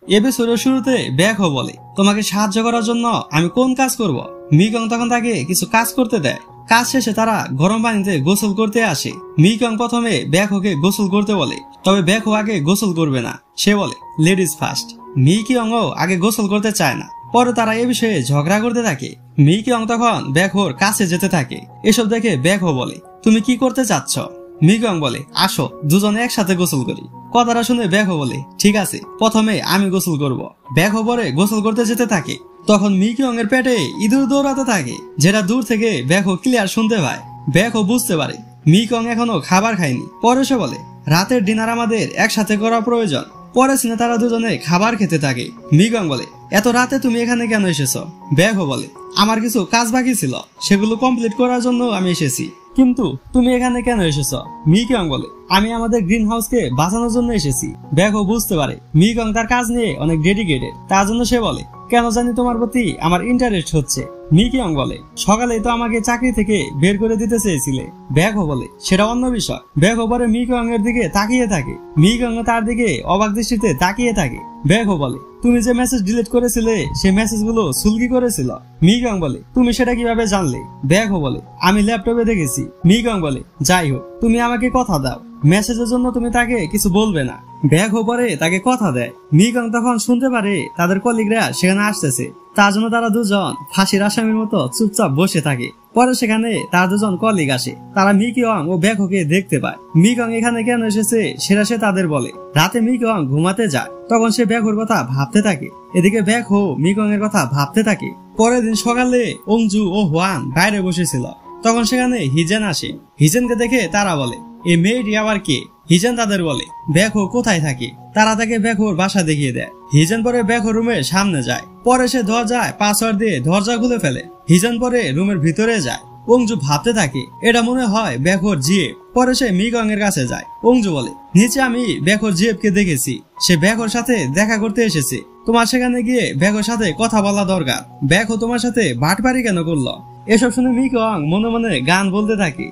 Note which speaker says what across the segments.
Speaker 1: এপিসোডের শুরুতে ব্যাকহো বলে, তোমাকে সাহায্য করার জন্য আমি কোন কাজ করব। মিকং তখন তাকে কিছু কাজ করতে দেয়। কাজ শেষে তারা গরম পানিতে গোসল করতে আসে। মিকং প্রথমে ব্যাকহোকে গোসল করতে বলে, তবে ব্যাকহো আগে গোসল করবে না। সে বলে লেডিজ ফার্স্ট। মিকংও আগে গোসল করতে চায় না। পরে তারা এ বিষয়ে ঝগড়া করতে থাকে। মিকং তখন ব্যাকহোর কাছে যেতে থাকে। এসব দেখে ব্যাকহো বলে, তুমি কি করতে চাচ্ছ? মিকং বলে, আসো দুজনে একসাথে গোসল করি। কথাটা শুনে ব্যাকহো বলে, ঠিক আছে, প্রথমে আমি গোসল করব। ব্যাকহো পরে গোসল করতে যেতে থাকে। তখন মিকং এর পেটে ইঁদুর দৌড়াতে থাকে, যেটা দূর থেকে ব্যাকহো ক্লিয়ার শুনতে পায়। ব্যাকহো বুঝতে পারে মিকং এখনো খাবার খায়নি। পরে সে বলে, রাতের ডিনার আমাদের একসাথে করা প্রয়োজন। পরে সিনে তারা দুজনে খাবার খেতে থাকে। মিকং বলে, এত রাতে তুমি এখানে কেন এসেছো? ব্যাকহো বলে, আমার কিছু কাজ বাকি ছিল, সেগুলো কমপ্লিট করার জন্য আমি এসেছি। কিন্তু তুমি এখানে কেন এসেছো? মিকং বলে, আমি আমাদের গ্রিন হাউসকে বাঁচানোর জন্য এসেছি। ব্যাকহো বুঝতে পারে মিকং তার কাজ নিয়ে অনেক ডেডিকেটেড। তার জন্য সে বলে, কেন জানি তোমার প্রতি আমার ইন্টারেস্ট হচ্ছে। মিকং বলে, সকালে তো আমাকে চাকরি থেকে বের করে দিতে চেয়েছিলে। ব্যাকহো বলে, সেটা অন্য বিষয়। ব্যাকহো পরে মিকং এর দিকে তাকিয়ে থাকে। মিকং তার দিকে অবাক দৃষ্টিতে তাকিয়ে থাকে। ব্যাকহো বলে, তুমি যে মেসেজ ডিলিট করেছিলে সে মেসেজগুলো সুলকি করেছিল। মিকং বলে, তুমি সেটা কিভাবে জানলে? ব্যাকহো বলে, আমি ল্যাপটপে দেখেছি। মিকং বলে, যাই হোক, তুমি আমাকে কথা দাও, মেসেজের জন্য তুমি তাকে কিছু বলবে না। ব্যাকহো পরে তাকে কথা দেয়। মিকং তখন শুনতে পারে তাদের কলিগরা সেখানে আসতেছে। তার জন্য তারা দুজন ফাঁসির আসামির মতো চুপচাপ বসে থাকে। পরে সেখানে তার দুজন কলিগ আসে। তারা মিকং ও ব্যাকহোকে দেখতে পায়। মিকং এখানে কেন এসেছে সেটা সে তাদের বলে। রাতে মিকং ঘুমাতে যায়। তখন সে ব্যাকহোর কথা ভাবতে থাকে। এদিকে ব্যাকহো মিকং এর কথা ভাবতে থাকে। পরের দিন সকালে অঞ্জু ও হোয়ান বাইরে বসেছিল। তখন সেখানে হিজেন আসে। হিজেনকে দেখে তারা বলে, এই মেয়েটি আবার কে? হিজেন তাদের বলে, ব্যাকহো কোথায় থাকে? তারা তাকে ব্যাকহোর বাসা দেখিয়ে দেয়। হিজেন পরে ব্যাকহো রুমের সামনে যায়। পরে সে দরজায় পাসওয়ার্ড দিয়ে দরজা খুলে ফেলে। হিজেন পরে রুমের ভিতরে যায়। অঞ্জু ভাবতে থাকে এটা মনে হয় ব্যাকহোর জিএফ। পরে সে মিকং এর কাছে যায়। অঞ্জু বলে, নিচে আমি ব্যাকহোর জিএফ কে দেখেছি, সে ব্যাকহোর সাথে দেখা করতে এসেছে। তোমার সেখানে গিয়ে ব্যাকহোর সাথে কথা বলা দরকার। ব্যাকহো তোমার সাথে বাটপারি কেন করলো? এসব শুনে মিকং মনে মনে গান বলতে থাকে।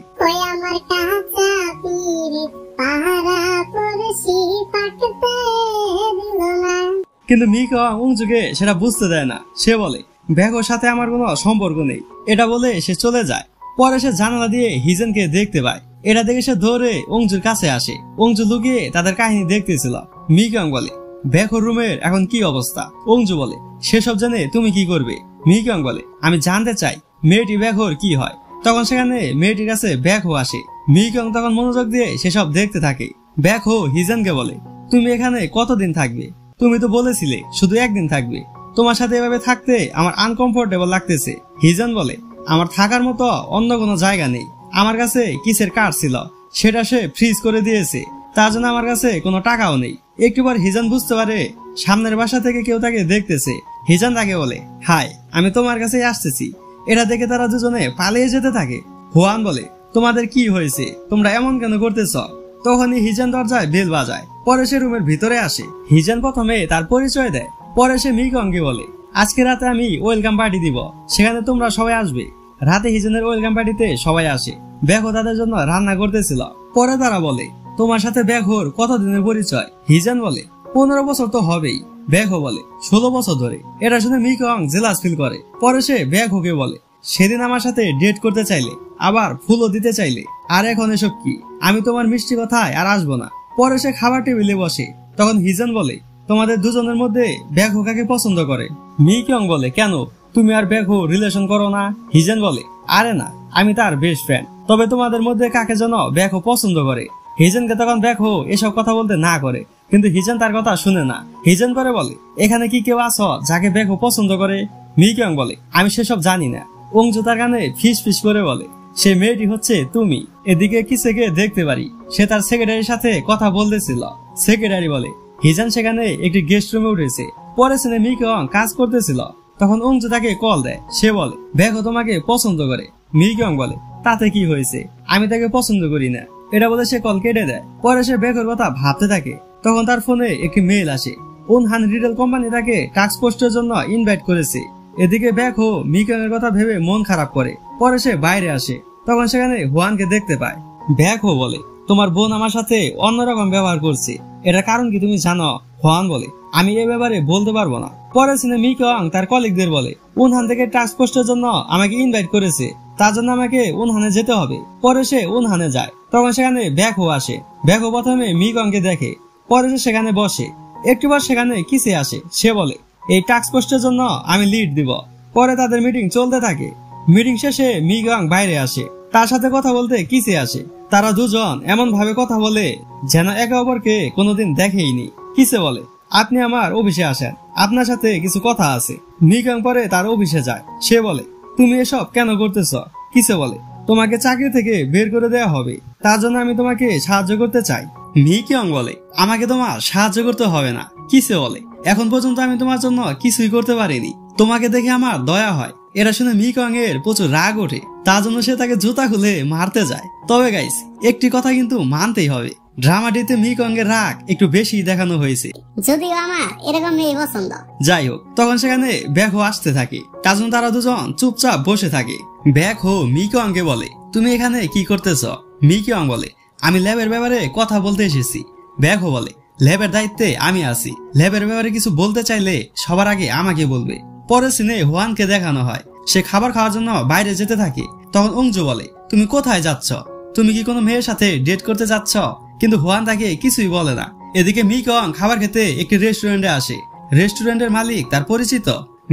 Speaker 1: কিন্তু মিকং অঞ্জুকে সেটা বুঝতে দেয় না। সে বলে, ব্যাকহোর সাথে আমার কোনো সম্পর্ক নেই। এটা বলে সে চলে যায়। পরে সে জানালা দিয়ে হিজেনকে দেখতে পায়। এটা দেখে সে ধরে অঞ্জুর কাছে আসে। অঞ্জু লুকিয়ে তাদের কাহিনী দেখতেছিল। মিকং বলে, ব্যাকহোর রুমের এখন কি অবস্থা? অঞ্জু বলে, সেসব জেনে তুমি কি করবে? মিকং বলে, আমি জানতে চাই মেয়েটি ব্যাকহোর কি হয়। তখন সেখানে মেয়েটির কাছে ব্যাকহো আসে। মিকং তখন মনোযোগ দিয়ে সেসব দেখতে থাকে। ব্যাকহো হিজেনকে বলে, তুমি এখানে কতদিন থাকবে? তুমি তো বলেছিলে শুধু একদিন থাকবে। তোমার সাথে এভাবে থাকতে আমার আনকমফোর্টেবল লাগতেছে। হিজেন বলে, আমার থাকার মতো অন্য কোনো জায়গা নেই। আমার কাছে কিসের কার্ড ছিল, সেটা সে ফ্রিজ করে দিয়েছে। তার জন্য আমার কাছে কোনো টাকাও নেই। একটুবার হিজেন বুঝতে পারে সামনের বাসা থেকে কেউ তাকে দেখতেছে। হিজেন তাকে বলে, হাই, আমি তোমার কাছে আসতেছি। এটা দেখে তারা দুজনে পালিয়ে যেতে থাকে। হোয়ান বলে, তোমাদের কি হয়েছে? তোমরা এমন কেন করতেছ? তখনই হিজেন দরজায় বেল বাজায়। পরে সে রুমের ভিতরে আসে। হিজেন প্রথমে তার পরিচয় দেয়। পরে সে মিকংকে বলে, আজকে রাতে আমি ওয়েলকাম পার্টি দিব, সেখানে তোমরা সবাই আসবে। রাতে হিজেনের ওয়েলকাম পার্টিতে সবাই আসে। ব্যাকহো তাদের জন্য রান্না করতেছিল। পরে তারা বলে, তোমার সাথে ব্যাকহোর কতদিনের পরিচয়? হিজেন বলে, 15 বছর তো হবেই। ব্যাকহো বলে, 16 বছর ধরে। এটা শুনে মিকং জেলাস ফিল করে। পরে সে ব্যাকহোকে বলে, সেদিন আমার সাথে ডেট করতে চাইলে, আবার ফুলও দিতে চাইলে, আর এখন এসব কি? আমি তোমার মিষ্টি কথায় আর আসবো না। পরে সে খাবার টেবিলে বসে। তখন হিজেন বলে, তোমাদের দুজনের মধ্যে ব্যাকহো কাকে পছন্দ করে? মিকং বলে, কেন, তুমি আর ব্যাকহো রিলেশন করো না? হিজেন বলে, আরে না, আমি তার বেস্ট ফ্রেন্ড। তবে তোমাদের মধ্যে কাকে যেন ব্যাকহো পছন্দ করে। হিজেনকে তখন ব্যাকহো এসব কথা বলতে না করে, কিন্তু হিজেন তার কথা শুনে না। হিজেন করে বলে, এখানে কি কেউ আছো যাকে ব্যাকহো পছন্দ করে? মিকং বলে, আমি সেসব জানি না। অঞ্জু তার কানে ফিস ফিস করে বলে, সে মেয়েটি হচ্ছে তুমি। এদিকে কিসেকে দেখতে পারি, সে তার সেক্রেটারির সাথে কথা বলতেছিল। সেক্রেটারি বলে, হিজেন সেখানে একটি গেস্ট রুমে উঠেছে। পরে সিনে মিকং কাজ করতেছিল। তখন অঞ্জু তাকে কল দেয়। সে বলে, ব্যাকহো তোমাকে পছন্দ করে। মিকং বলে, তাতে কি হয়েছে, আমি তাকে পছন্দ করি না। এটা বলে সে কল কেটে দেয়। পরে সে ব্যাকহোর কথা ভাবতে থাকে। তখন তার ফোনে একটি মেইল আসে। উনহান রিটেল কোম্পানি তাকে টাস্ক পোস্টের জন্য ইনভাইট করেছে। এদিকে ব্যাকহো মিকং এর কথা ভেবে মন খারাপ করে। পরে সে বাইরে আসে। তখন সেখানে হোয়ানকে দেখতে পায়। ব্যাকহো বলে, তোমার বোন আমার সাথে অন্যরকম ব্যবহার করছে। এটার কারণ কি তুমি জানো? হোয়ান বলে, আমি এ ব্যাপারে বলতে পারবো না। পরের সিনে মিকং তার কলিগদের বলে, উনহান থেকে টাস্ক পোস্টের জন্য আমাকে ইনভাইট করেছে, তার জন্য আমাকে উনহানে যেতে হবে। পরে সে উনহানে যায়, তখন সেখানে ব্যাকহো আসে। ব্যাকহো প্রথমে মিকংকে দেখে, পরে সে সেখানে বসে। একটু পর সেখানে কিসে আসে, সে বলে, এই টাস্ক পোস্টের জন্য আমি লিড দিব। পরে তাদের মিটিং চলতে থাকে। মিটিং শেষে মিকং বাইরে আসে, তার সাথে কথা বলতে কিসে আসে। তারা দুজন এমন ভাবে কথা বলে যেন একে অপরকে কোনোদিন দেখেইনি। কিসে বলে, আপনি আমার অফিসে আসেন, আপনার সাথে কিছু কথা আছে। মিকং পরে তার অফিসে যায়। সে বলে, তুমি এসব কেন করতেছ? কিসে বলে, তোমাকে চাকরি থেকে বের করে দেওয়া হবে, তার জন্য আমি তোমাকে সাহায্য করতে চাই। মিকং বলে, আমাকে তোমার সাহায্য করতে হবে না। কিসে বলে, এখন পর্যন্ত আমি তোমার জন্য কিছুই করতে পারিনি, তোমাকে দেখে আমার দয়া হয়। এটা শুনে মিকং এর প্রচুর রাগ ওঠে, তার জন্য সে তাকে জুতা খুলে মারতে যায়। তবে গাইস, একটি কথা কিন্তু মানতেই হবে, ড্রামাটিতে মিকং এর রাগ একটু বেশি দেখানো হয়েছে,
Speaker 2: যদিও আমার এরকম মেয়ে পছন্দ।
Speaker 1: যাই হোক, তখন সেখানে ব্যাকহো আসতে থাকে, তার জন্য তারা দুজন চুপচাপ বসে থাকে। ব্যাকহো মিকংকে বলে, তুমি এখানে কি করতেছ? মিকং বলে, আমি ল্যাবের ব্যাপারে কথা বলতে এসেছি। ব্যাকহো বলে, ল্যাবের দায়িত্বে আমি আছি, ল্যাবের ব্যাপারে কিছু বলতে চাইলে সবার আগে আমাকে বলবে। পরের সিনে হোয়ানকে দেখানো হয়, সে খাবার খাওয়ার জন্য বাইরে যেতে থাকে। তখন অংজু বলে, তুমি কোথায় যাচ্ছ? তুমি কি কোনো মেয়ের সাথে ডেট করতে যাচ্ছ? কিন্তু হোয়ান তাকে কিছুই বলে না। এদিকে মিকং খাবার খেতে একটি রেস্টুরেন্টে আসে। রেস্টুরেন্টের মালিক তার পরিচিত।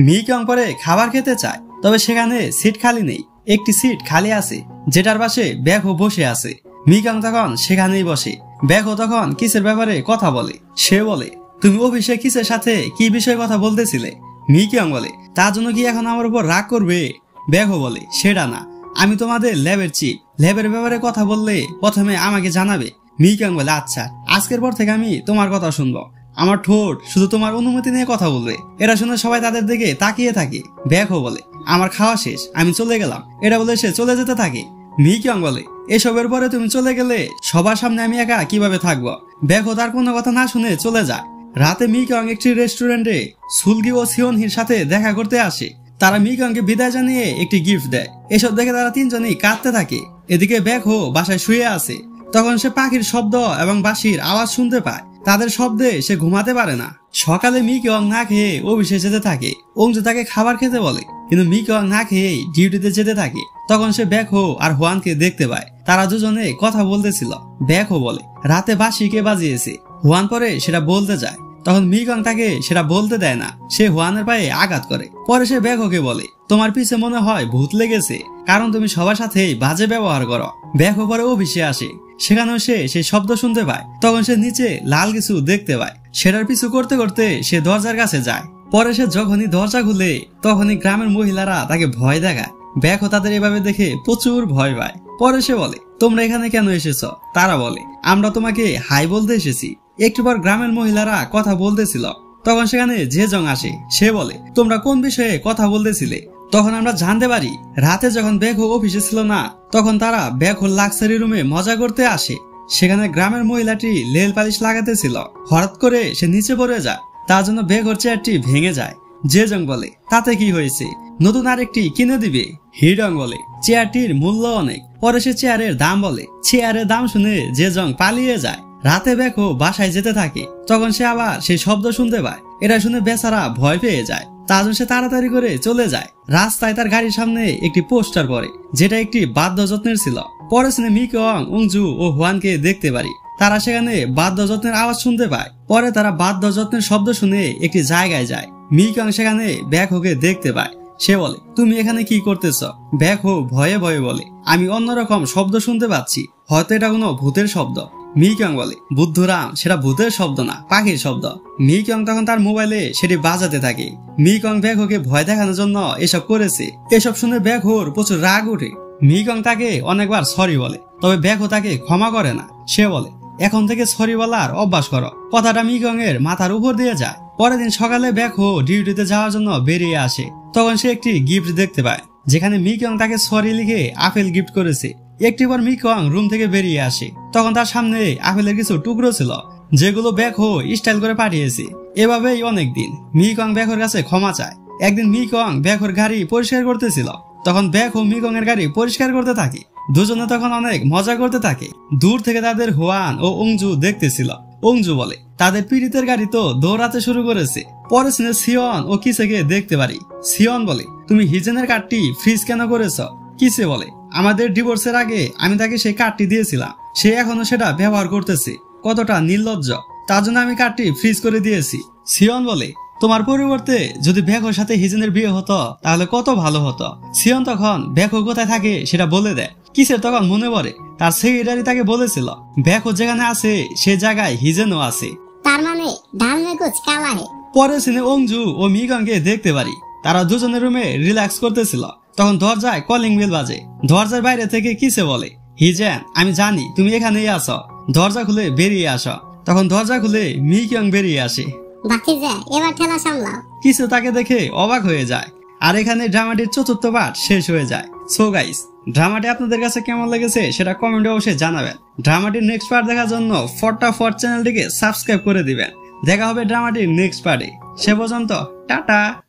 Speaker 1: মিকং পরে খাবার খেতে চায়, তবে সেখানে সিট খালি নেই, একটি সিট খালি আছে, যেটার পাশে ব্যাকহো বসে আছে। মিকং তখন সেখানেই বসে। ব্যাকহো তখন কিসের ব্যাপারে কথা বলে। সে বলে, তুমি অফিসে কিসের সাথে কি বিষয়ে কথা বলতেছিলে? মিকং বলে, তার জন্য কি এখন আমার উপর রাগ করবে? ব্যাকহো বলে, সেটা না, আমি তোমাদের ল্যাবের চিফ, ল্যাবের ব্যাপারে কথা বললে প্রথমে আমাকে জানাবে। মিকং বলে, আচ্ছা, আজকের পর থেকে আমি তোমার কথা শুনবো, আমার ঠোঁট শুধু তোমার অনুমতি নিয়ে কথা বলবে। এটা শুনে সবাই তাদের দিকে তাকিয়ে থাকে। ব্যাকহো বলে, আমার খাওয়া শেষ, আমি চলে গেলাম। এটা বলে সে চলে যেতে থাকে। মিকং বলে, এসবের পরে তুমি চলে গেলে সবার সামনে আমি একা কিভাবে থাকবো? ব্যাকহো তার কোনো কথা না শুনে চলে যায়। রাতে মিকং একটি রেস্টুরেন্টে সুলগি ও সিওনহির সাথে দেখা করতে আসে। তারা মিকংকে বিদায় জানিয়ে একটি গিফট দেয়। এসব দেখে তারা তিনজনই কাঁদতে থাকে। এদিকে ব্যাকহো বাসায় শুয়ে আছে। তখন সে পাখির শব্দ এবং বাঁশির আওয়াজ শুনতে পায়। তাদের শব্দে সে ঘুমাতে পারে না। সকালে মিকং না খেয়ে অফিসে যেতে থাকে। অংজু তাকে খাবার খেতে বলে, কিন্তু মিকং না খেয়েই ডিউটিতে যেতে থাকে। তখন সে ব্যাকহো আর হোয়ানকে দেখতে পায়, তারা দুজনে কথা বলতেছিল। ব্যাকহো বলে, রাতে বাঁশি কে বাজিয়েছে? হোয়ান পরে সেটা বলতে যায়, তখন মিকং তাকে সেটা বলতে দেয় না। সে হোয়ানের পায়ে আঘাত করে। পরে সে ব্যাকহোকে বলে, তোমার পিছে মনে হয় ভূত লেগেছে, কারণ তুমি সবার সাথেই বাজে ব্যবহার করো। ব্যাকহো পরে অফিসে আসে, সেখানেও সে সেই শব্দ শুনতে পায়। তখন সে নিচে লাল কিছু দেখতে পায়। সেটার পিছু করতে করতে সে দরজার কাছে যায়। পরে সে যখনই দরজা খুলে, তখনই গ্রামের মহিলারা তাকে ভয় দেখায়। ব্যাকহো তাদের এভাবে দেখে প্রচুর ভয় পায়। পরে সে বলে, তোমরা এখানে কেন এসেছ? তারা বলে, আমরা তোমাকে হাই বলতে এসেছি। একটু পর গ্রামের মহিলারা কথা বলতেছিল। তখন সেখানে জেজং আসে। সে বলে, তোমরা কোন বিষয়ে কথা বলতেছিলে? তখন আমরা জানতে পারি, রাতে যখন ব্যাকহো অফিসে ছিল না, তখন তারা ব্যাকহোর লাক্সারি রুমে মজা করতে আসে। সেখানে গ্রামের মহিলাটি লেল পালিশ লাগাতেছিল। হঠাৎ করে সে নিচে পড়ে যায়, তার জন্য ব্যাকহোর চেয়ারটি ভেঙে যায়। জেজং বলে, তাতে কি হয়েছে, নতুন আরেকটি কিনে দিবে। হিডং বলে, চেয়ারটির মূল্য অনেক। পরে সে চেয়ারের দাম বলে। চেয়ারের দাম শুনে জেজং পালিয়ে যায়। রাতে ব্যাকহো বাসায় যেতে থাকে। তখন সে আবার সেই শব্দ শুনতে পায়। এটা শুনে বেচারা ভয় পেয়ে যায়। তার জন্য সে তাড়াতাড়ি করে চলে যায়। রাস্তায় তার গাড়ির সামনে একটি পোস্টার পড়ে, যেটা একটি বাদ্যযন্ত্রের ছিল। পরে শুনে মিকং, অংজু ও হোয়ানকে দেখতে পারি। তারা সেখানে বাদ্যযন্ত্রের আওয়াজ শুনতে পায়। পরে তারা বাদ্যযন্ত্রের শব্দ শুনে একটি জায়গায় যায়। মিকং সেখানে ব্যাকহোকে দেখতে পায়। সে বলে, তুমি এখানে কি করতেছ? ব্যাকহো ভয়ে ভয়ে বলে, আমি অন্যরকম শব্দ শুনতে পাচ্ছি, হয়তো এটা কোনো ভূতের শব্দ। মিকং বলে, বুদ্ধুরাম, সেটা ভূতের শব্দ না, পাখির শব্দ। মিকং তখন তার মোবাইলে সেটি বাজাতে থাকে। মিকং ব্যাকহোকে ভয় দেখানোর জন্য এসব করেছে। এসব শুনে ব্যাকহোর প্রচুর রাগ ওঠে। মিকং তাকে অনেকবার সরি বলে, তবে ব্যাকহো তাকে ক্ষমা করে না। সে বলে, এখন থেকে সরি বলার অভ্যাস করো। কথাটা মিকং এর মাথার উপর দিয়ে যায়। পরের দিন সকালে ব্যাকহো ডিউটিতে যাওয়ার জন্য বেরিয়ে আসে। তখন সে একটি গিফট দেখতে পায়, যেখানে মিকং তাকে সরি লিখে আপেল গিফট করেছে। একটি বার মিকং রুম থেকে বেরিয়ে আসে। তখন তার সামনে আপেলের কিছু টুকরো ছিল, যেগুলো ব্যাকহো স্টাইল করে পাঠিয়েছে। এভাবেই অনেকদিন মিকং ব্যাকহোর কাছে ক্ষমা চায়। একদিন মিকং ব্যাকহোর গাড়ি পরিষ্কার করতেছিল। তখন ব্যাকহো মিকং এর গাড়ি পরিষ্কার করতে থাকে। দুজনে তখন অনেক মজা করতে থাকে। দূর থেকে তাদের হোয়ান ও অংজু দেখতেছিল। অংজু বলে তাদের পীড়িতের গাড়ি তো দৌড়াতে শুরু করেছে। পরে সিনে সিয়ন ও কিসেকে দেখতে পারি। সিয়ন বলে তুমি হিজেনের কার্ডটি ফ্রিজ কেন করেছ? কিসে বলে আমাদের ডিভোর্সের আগে আমি তাকে সেই কার্ডটি দিয়েছিলাম, সে এখনো সেটা ব্যবহার করতেছে। কতটা নির্লজ্জ, তার জন্য আমি কার্ডটি ফ্রিজ করে দিয়েছি। সিয়ন বলে তোমার পরিবর্তে যদি ব্যাকোর সাথে হিজেনের বিয়ে হতো তাহলে কত ভালো হতো। সিয়ন তখন ব্যাকো কোথায় থাকে সেটা বলে দেয়। কিসের তখন মনে পড়ে তার সেক্রেটারি তাকে বলেছিল ব্যাকো যেখানে আছে সে জায়গায় হিজেনও আছে।
Speaker 2: তার মানে ঢাল মে কুছ কালা হে।
Speaker 1: পরে সিনে অংজু ও মিগনকে দেখতে পারি। তারা দুজনের রুমে রিল্যাক্স করতেছিল। তখন দরজায় কলিং বেল বাজে। দরজার বাইরে থেকে কিসে বলে হিজেন আমি জানি তুমি এখানেই আছো, দরজা খুলে বেরিয়ে আসো। তখন দরজা খুলে মিগন বেরিয়ে আসে।
Speaker 2: ভাতিজা এবার ঠেলা সামলাও।
Speaker 1: কিছু তাকে দেখে অবাক হয়ে যায়। আর এখানে ড্রামাটির চতুর্থ পার্ট শেষ হয়ে যায়। সো গাইস, ড্রামাটি আপনাদের কাছে কেমন লেগেছে সেটা কমেন্টে অবশ্যই জানাবেন। ড্রামাটির নেক্সট পার্ট দেখার জন্য ফটাফট চ্যানেলটিকে সাবস্ক্রাইব করে দিবেন। দেখা হবে ড্রামাটির নেক্সট পার্টে। সে পর্যন্ত টাটা।